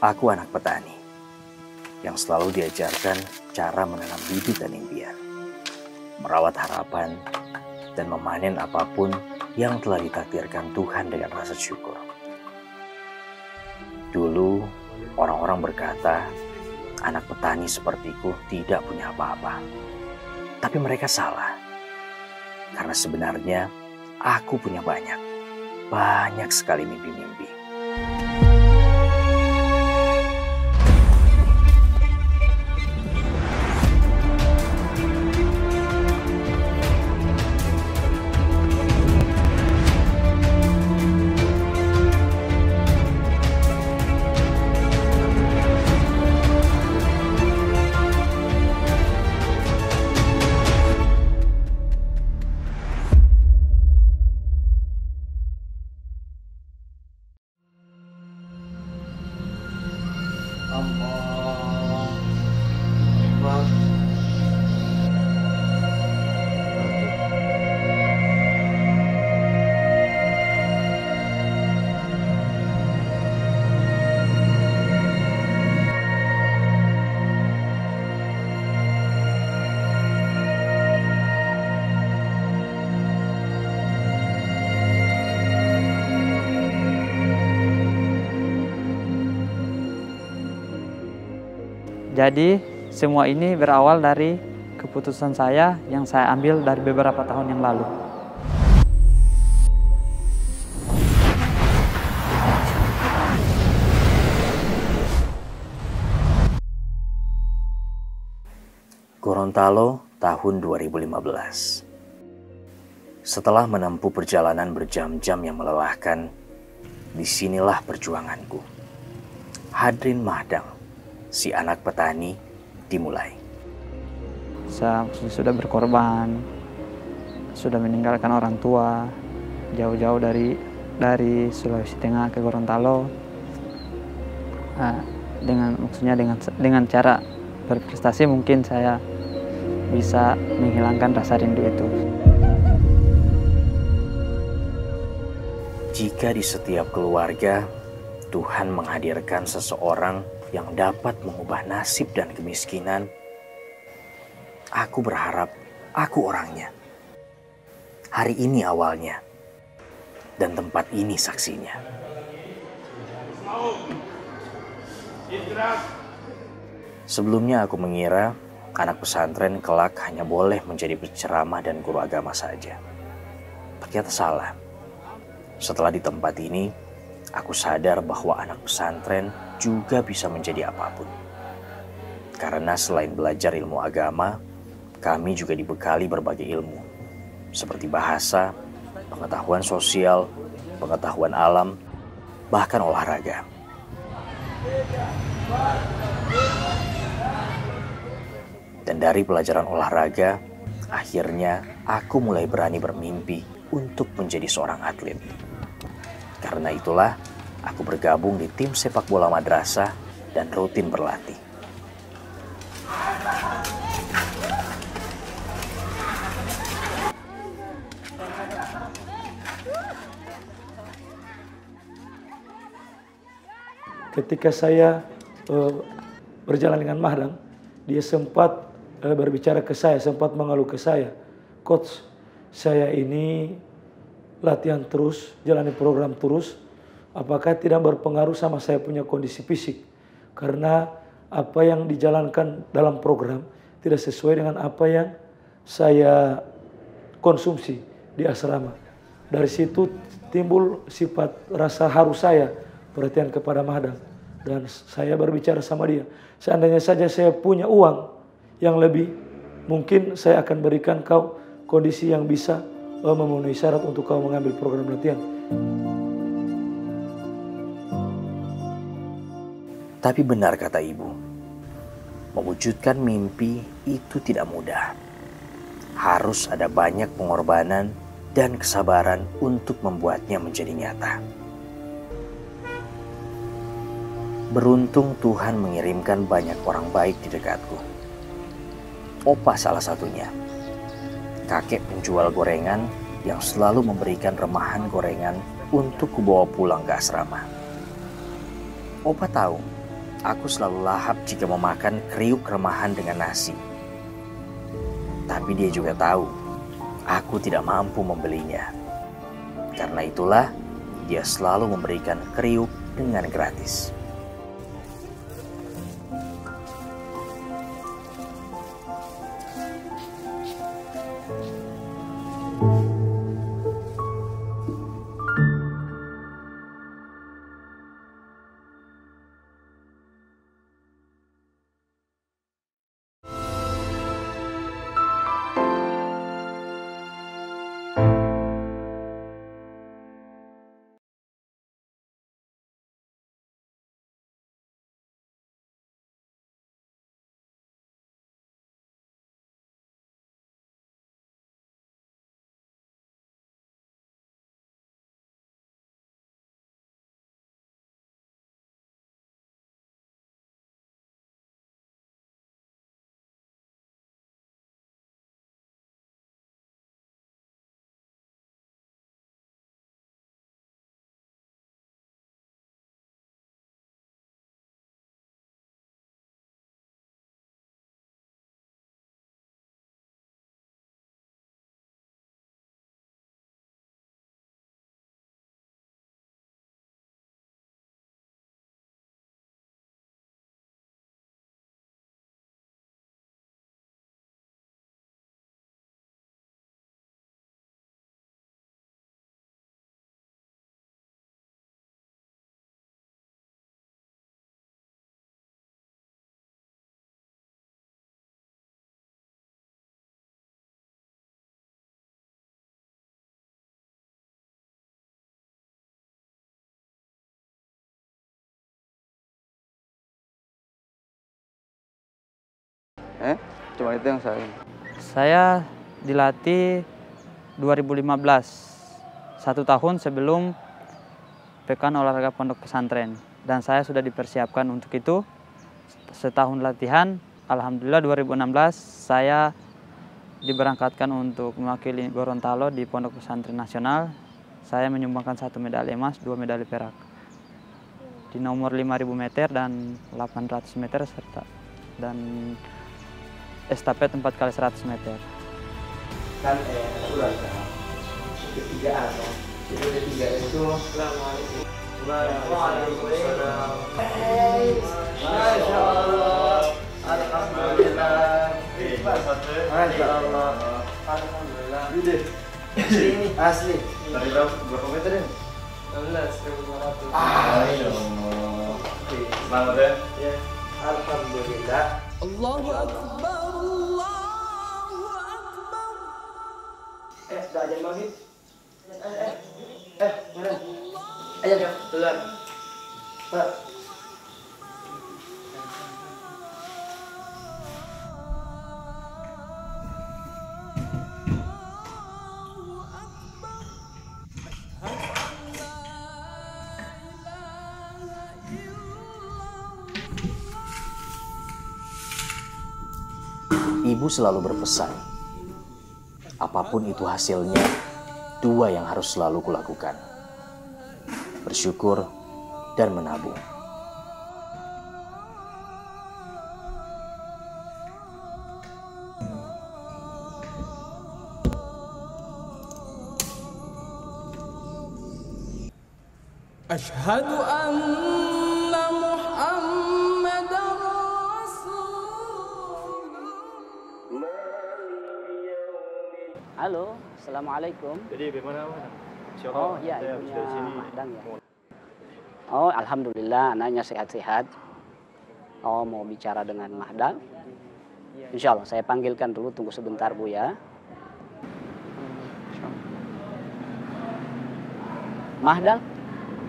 Aku anak petani yang selalu diajarkan cara menanam bibit dan impian, merawat harapan, dan memanen apapun yang telah ditakdirkan Tuhan dengan rasa syukur. Dulu, orang-orang berkata, anak petani sepertiku tidak punya apa-apa. Tapi mereka salah. Karena sebenarnya aku punya banyak sekali mimpi-mimpi. Allah Akbar. Jadi semua ini berawal dari keputusan saya yang saya ambil dari beberapa tahun yang lalu. Gorontalo tahun 2015. Setelah menempuh perjalanan berjam-jam yang melelahkan, disinilah perjuanganku. Hadrin Mahdang, si anak petani, dimulai. Saya sudah berkorban, sudah meninggalkan orang tua, jauh-jauh dari Sulawesi Tengah ke Gorontalo. Dengan cara berprestasi mungkin saya bisa menghilangkan rasa rindu itu. Jika di setiap keluarga Tuhan menghadirkan seseorang yang dapat mengubah nasib dan kemiskinan, aku berharap aku orangnya. Hari ini awalnya, dan tempat ini saksinya. Sebelumnya aku mengira anak pesantren kelak hanya boleh menjadi penceramah dan guru agama saja. Ternyata salah. Setelah di tempat ini, aku sadar bahwa anak pesantren juga bisa menjadi apapun. Karena selain belajar ilmu agama, kami juga dibekali berbagai ilmu, seperti bahasa, pengetahuan sosial, pengetahuan alam, bahkan olahraga. Dan dari pelajaran olahraga, akhirnya aku mulai berani bermimpi untuk menjadi seorang atlet. Karena itulah, aku bergabung di tim sepak bola madrasah dan rutin berlatih. Ketika saya berjalan dengan Mahdang, dia sempat berbicara ke saya, sempat mengeluh ke saya, "Coach, saya ini latihan terus, jalani program terus, apakah tidak berpengaruh sama saya punya kondisi fisik? Karena apa yang dijalankan dalam program tidak sesuai dengan apa yang saya konsumsi di asrama." Dari situ timbul sifat rasa harus saya perhatian kepada Mahdang. Dan saya berbicara sama dia, seandainya saja saya punya uang yang lebih, mungkin saya akan berikan kau kondisi yang bisa memenuhi syarat untuk kau mengambil program latihan. Tapi benar kata ibu, mewujudkan mimpi itu tidak mudah. Harus ada banyak pengorbanan dan kesabaran untuk membuatnya menjadi nyata. Beruntung Tuhan mengirimkan banyak orang baik di dekatku. Opa salah satunya. Kakek penjual gorengan yang selalu memberikan remahan gorengan untuk kubawa pulang ke asrama. Opa tahu Aku selalu lahap jika memakan kriuk remahan dengan nasi. Tapi dia juga tahu, aku tidak mampu membelinya. Karena itulah, dia selalu memberikan kriuk dengan gratis. Cuma itu yang saya. Saya dilatih 2015, 1 tahun sebelum Pekan Olahraga Pondok Pesantren. Dan saya sudah dipersiapkan untuk itu. Setahun latihan, alhamdulillah 2016 saya diberangkatkan untuk mewakili Gorontalo di Pondok Pesantren Nasional. Saya menyumbangkan 1 medali emas, 2 medali perak. Di nomor 5.000 meter dan 800 meter serta dan estafet 4x100 meter. Kan udah ketiga atau itu ketiga itu Assalamualaikum. Waalaikumsalam. Masya Allah. Alhamdulillah. Masya Allah. Alhamdulillah. Asli ini. Asli. Dari berapa meter ini? 16.500. Selamat ya. Ya. Alhamdulillah. Allahu Akbar. Sudah ajan maghrib. Mana? Ayo, keluar. Pak. Ibu selalu berpesan, apapun itu hasilnya, 2 yang harus selalu kulakukan. Bersyukur dan menabung. Asyhadu anna Muhammadar Halo, assalamualaikum. Jadi bagaimana? Oh iya, ibunya Mahdang ya. Oh alhamdulillah, anaknya sehat-sehat. Oh mau bicara dengan Mahdang? Insya Allah saya panggilkan dulu, tunggu sebentar Bu ya. Mahdang?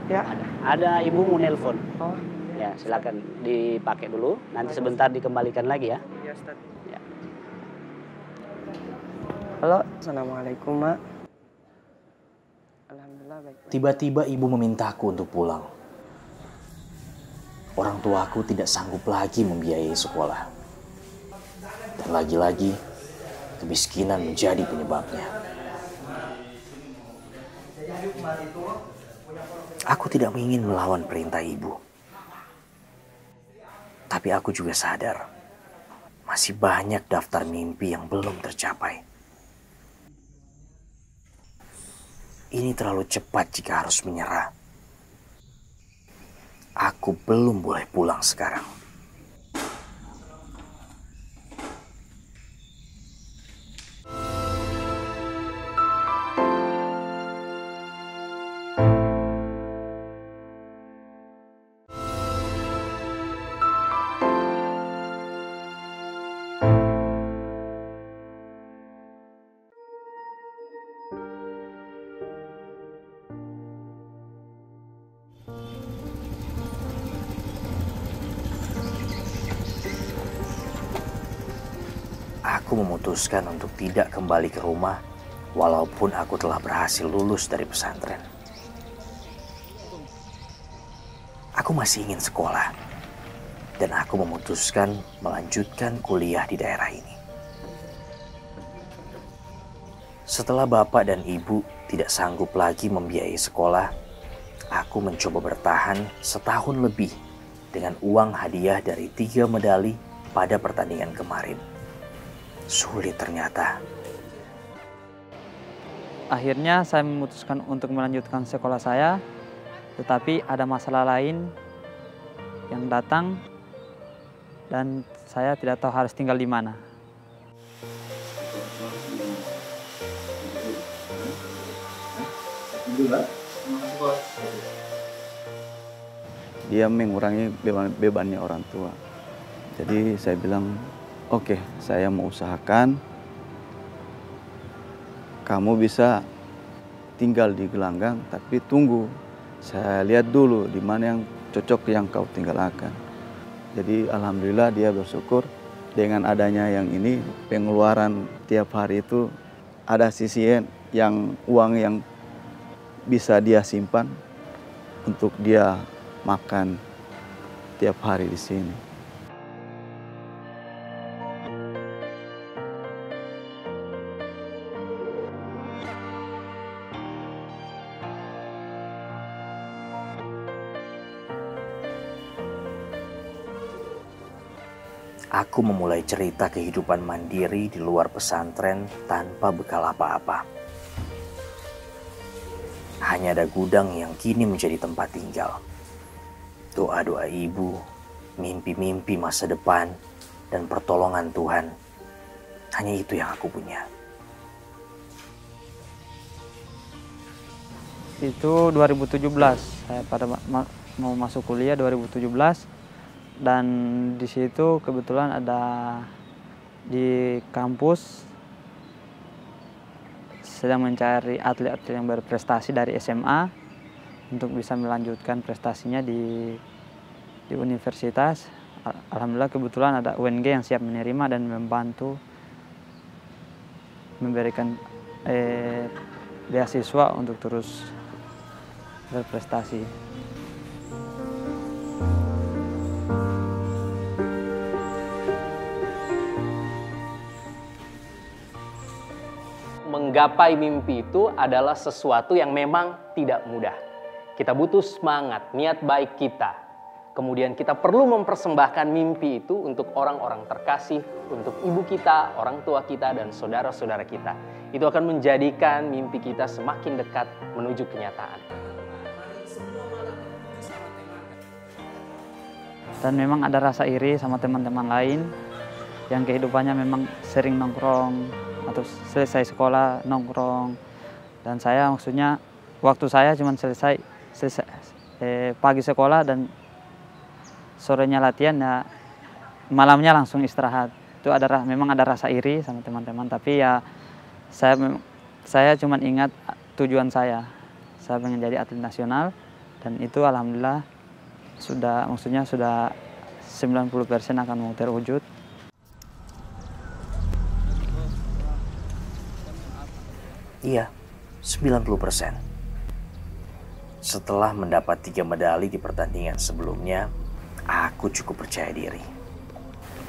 Ya. Ada ibu mau nelpon. Oh, Ya silakan dipakai dulu, nanti sebentar dikembalikan lagi ya. iya Ustaz. Ya. Halo, assalamualaikum Mak. Alhamdulillah baik. Tiba-tiba ibu memintaku untuk pulang. Orang tuaku tidak sanggup lagi membiayai sekolah. Dan lagi-lagi, kemiskinan menjadi penyebabnya. Aku tidak ingin melawan perintah ibu. Tapi aku juga sadar, masih banyak daftar mimpi yang belum tercapai. Ini terlalu cepat jika harus menyerah. Aku belum boleh pulang sekarang. Aku memutuskan untuk tidak kembali ke rumah walaupun aku telah berhasil lulus dari pesantren. Aku masih ingin sekolah dan aku memutuskan melanjutkan kuliah di daerah ini. Setelah bapak dan ibu tidak sanggup lagi membiayai sekolah, aku mencoba bertahan setahun lebih dengan uang hadiah dari 3 medali pada pertandingan kemarin. Sulit ternyata. Akhirnya saya memutuskan untuk melanjutkan sekolah saya, tetapi ada masalah lain yang datang dan saya tidak tahu harus tinggal di mana. Dia mengurangi bebannya orang tua. Jadi saya bilang, oke, saya mau usahakan kamu bisa tinggal di gelanggang, tapi tunggu. Saya lihat dulu di mana yang cocok yang kau tinggalkan. Jadi alhamdulillah dia bersyukur dengan adanya yang ini, pengeluaran tiap hari itu ada sisi yang uang yang bisa dia simpan untuk dia makan tiap hari di sini. Aku memulai cerita kehidupan mandiri di luar pesantren tanpa bekal apa-apa. Hanya ada gudang yang kini menjadi tempat tinggal. Doa-doa ibu, mimpi-mimpi masa depan, dan pertolongan Tuhan. Hanya itu yang aku punya. Itu 2017, saya pada mau masuk kuliah 2017. Dan di situ kebetulan ada di kampus sedang mencari atlet-atlet yang berprestasi dari SMA untuk bisa melanjutkan prestasinya di universitas. Alhamdulillah kebetulan ada UNG yang siap menerima dan membantu memberikan beasiswa untuk terus berprestasi. Menggapai mimpi itu adalah sesuatu yang memang tidak mudah. Kita butuh semangat, niat baik kita. Kemudian kita perlu mempersembahkan mimpi itu untuk orang-orang terkasih, untuk ibu kita, orang tua kita, dan saudara-saudara kita. Itu akan menjadikan mimpi kita semakin dekat menuju kenyataan. Dan memang ada rasa iri sama teman-teman lain yang kehidupannya memang sering nongkrong, atau selesai sekolah nongkrong, dan saya maksudnya waktu saya cuma selesai pagi sekolah dan sorenya latihan, ya malamnya langsung istirahat. Itu memang ada rasa iri sama teman-teman, tapi ya saya cuma ingat tujuan saya pengen jadi atlet nasional, dan itu alhamdulillah sudah 90% akan mau terwujud. Iya, 90%. Setelah mendapat 3 medali di pertandingan sebelumnya, aku cukup percaya diri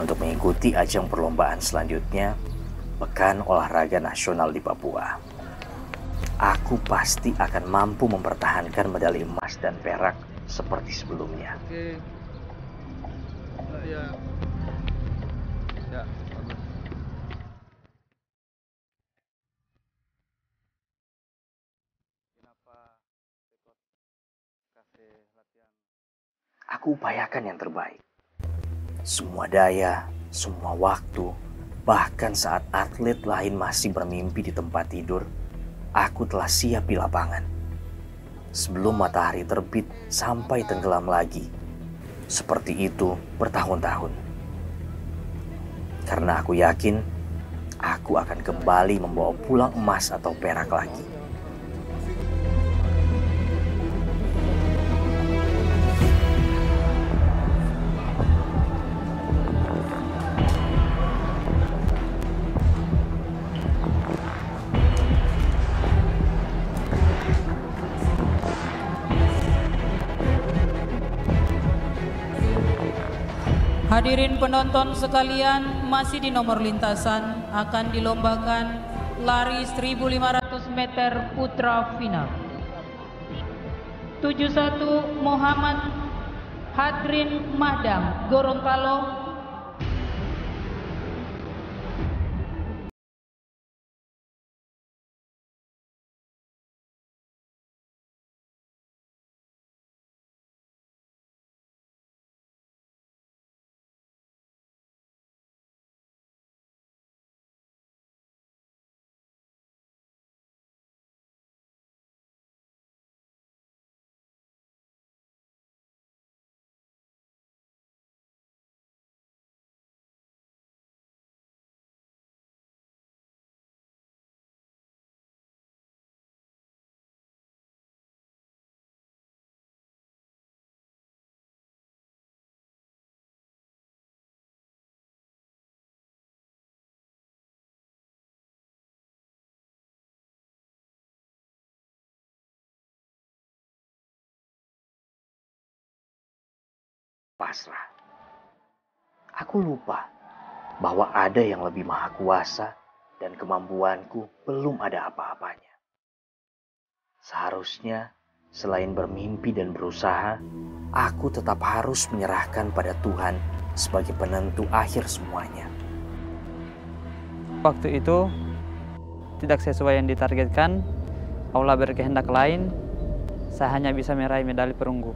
untuk mengikuti ajang perlombaan selanjutnya, Pekan Olahraga Nasional di Papua. Aku pasti akan mampu mempertahankan medali emas dan perak seperti sebelumnya. Iya. Ya, bagus. Kenapa ikut kasih latihan? Aku upayakan yang terbaik. Semua daya, semua waktu, bahkan saat atlet lain masih bermimpi di tempat tidur, aku telah siap di lapangan. Sebelum matahari terbit sampai tenggelam lagi. Seperti itu bertahun-tahun. Karena aku yakin, aku akan kembali membawa pulang emas atau perak lagi. Hadirin penonton sekalian, masih di nomor lintasan akan dilombakan lari 1.500 meter putra final. 71 Muhammad Hadrin Mahdam, Gorontalo. Pasrah. Aku lupa bahwa ada yang lebih maha kuasa dan kemampuanku belum ada apa-apanya. Seharusnya selain bermimpi dan berusaha, aku tetap harus menyerahkan pada Tuhan sebagai penentu akhir semuanya. Waktu itu tidak sesuai yang ditargetkan, Allah berkehendak lain, saya hanya bisa meraih medali perunggu.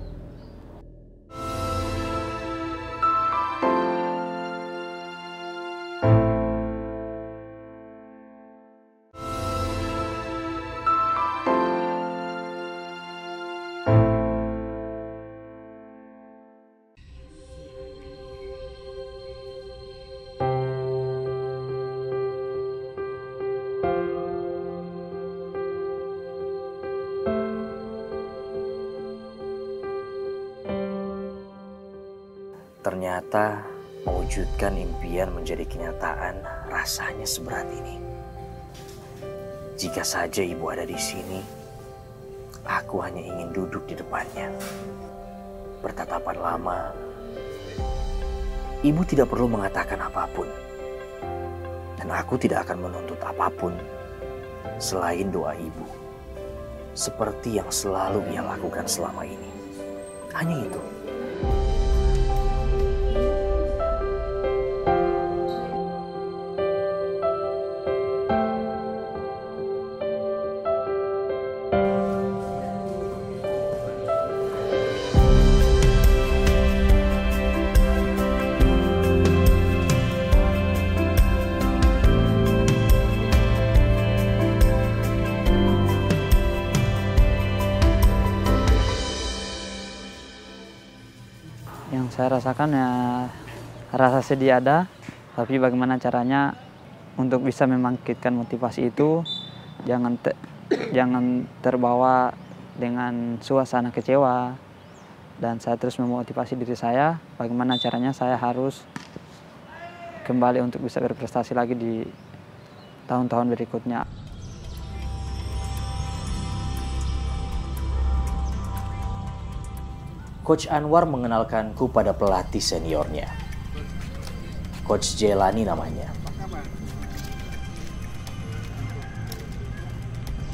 Ternyata mewujudkan impian menjadi kenyataan rasanya seberat ini. Jika saja ibu ada di sini, aku hanya ingin duduk di depannya. Bertatapan lama, ibu tidak perlu mengatakan apapun. Dan aku tidak akan menuntut apapun selain doa ibu. Seperti yang selalu ia lakukan selama ini. Hanya itu. Yang saya rasakan ya rasa sedih ada, tapi bagaimana caranya untuk bisa membangkitkan motivasi itu, jangan terbawa dengan suasana kecewa, dan saya terus memotivasi diri saya bagaimana caranya saya harus kembali untuk bisa berprestasi lagi di tahun-tahun berikutnya. Coach Anwar mengenalkanku pada pelatih seniornya. Coach Jelani namanya.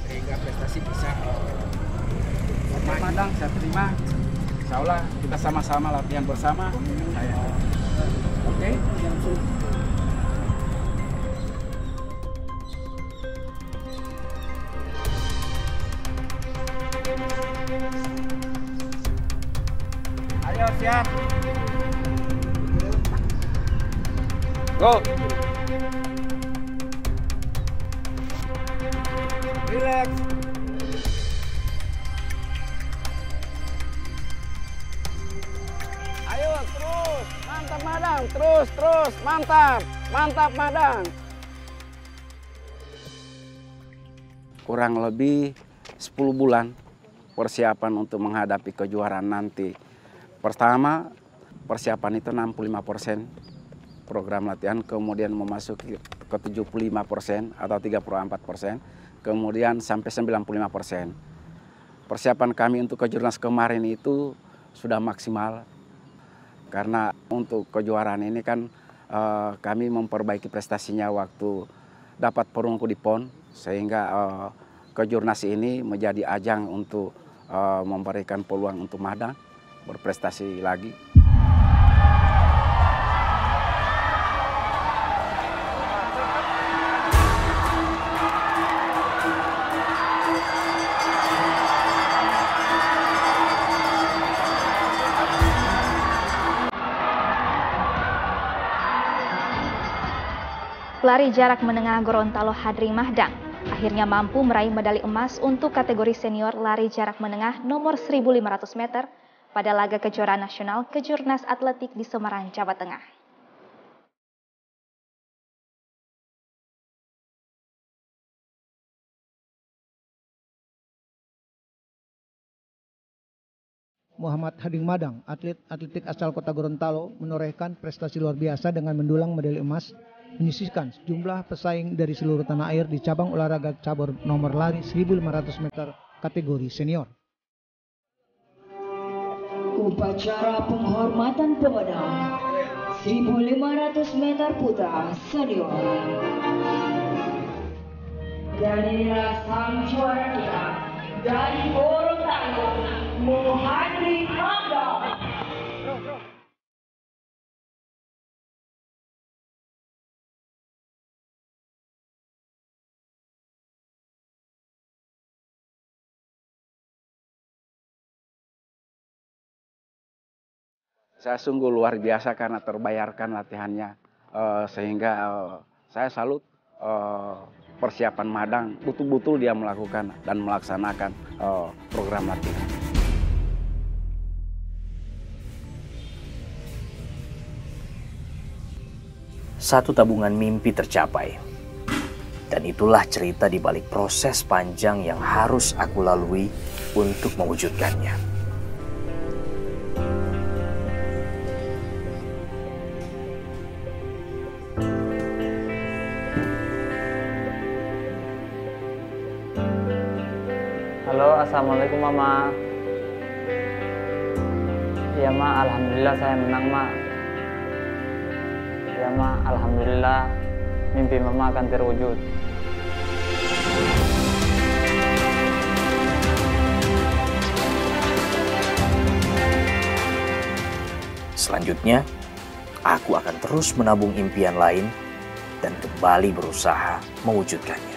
Sehingga prestasi bisa Madang saya terima. Insya Allah kita sama-sama latihan bersama. Saya Oke, jangan suruh. Ayo siap. Go. Relax. Ayo terus, mantap Madang, terus, mantap, mantap Madang. Kurang lebih 10 bulan persiapan untuk menghadapi kejuaraan nanti. Pertama, persiapan itu 65% program latihan, kemudian memasuki ke 75% atau 34%, kemudian sampai 95%. Persiapan kami untuk kejurnas kemarin itu sudah maksimal, karena untuk kejuaraan ini kan kami memperbaiki prestasinya waktu dapat perunggu di PON, sehingga kejurnas ini menjadi ajang untuk memberikan peluang untuk Madang berprestasi lagi. Pelari jarak menengah Gorontalo Hadri Mahdang akhirnya mampu meraih medali emas untuk kategori senior lari jarak menengah nomor 1.500 meter pada laga kejuaraan nasional Kejurnas Atletik di Semarang, Jawa Tengah. Muhammad Hading Madang, atlet atletik asal kota Gorontalo, menorehkan prestasi luar biasa dengan mendulang medali emas, menyisihkan sejumlah pesaing dari seluruh tanah air di cabang olahraga cabur nomor lari 1.500 meter kategori senior. Upacara penghormatan pemenang 1.500 meter putra senior. Dan inilah sang juara kita dari Gorontalo, Hadri Mahdang. Saya sungguh luar biasa karena terbayarkan latihannya, sehingga saya salut persiapan Madang, betul-betul dia melakukan dan melaksanakan program latihan. Satu tabungan mimpi tercapai. Dan itulah cerita di balik proses panjang yang harus aku lalui untuk mewujudkannya. Halo, assalamualaikum Mama. Ya Ma, alhamdulillah saya menang Ma. Ya Ma, alhamdulillah mimpi Mama akan terwujud. Selanjutnya, aku akan terus menabung impian lain dan kembali berusaha mewujudkannya.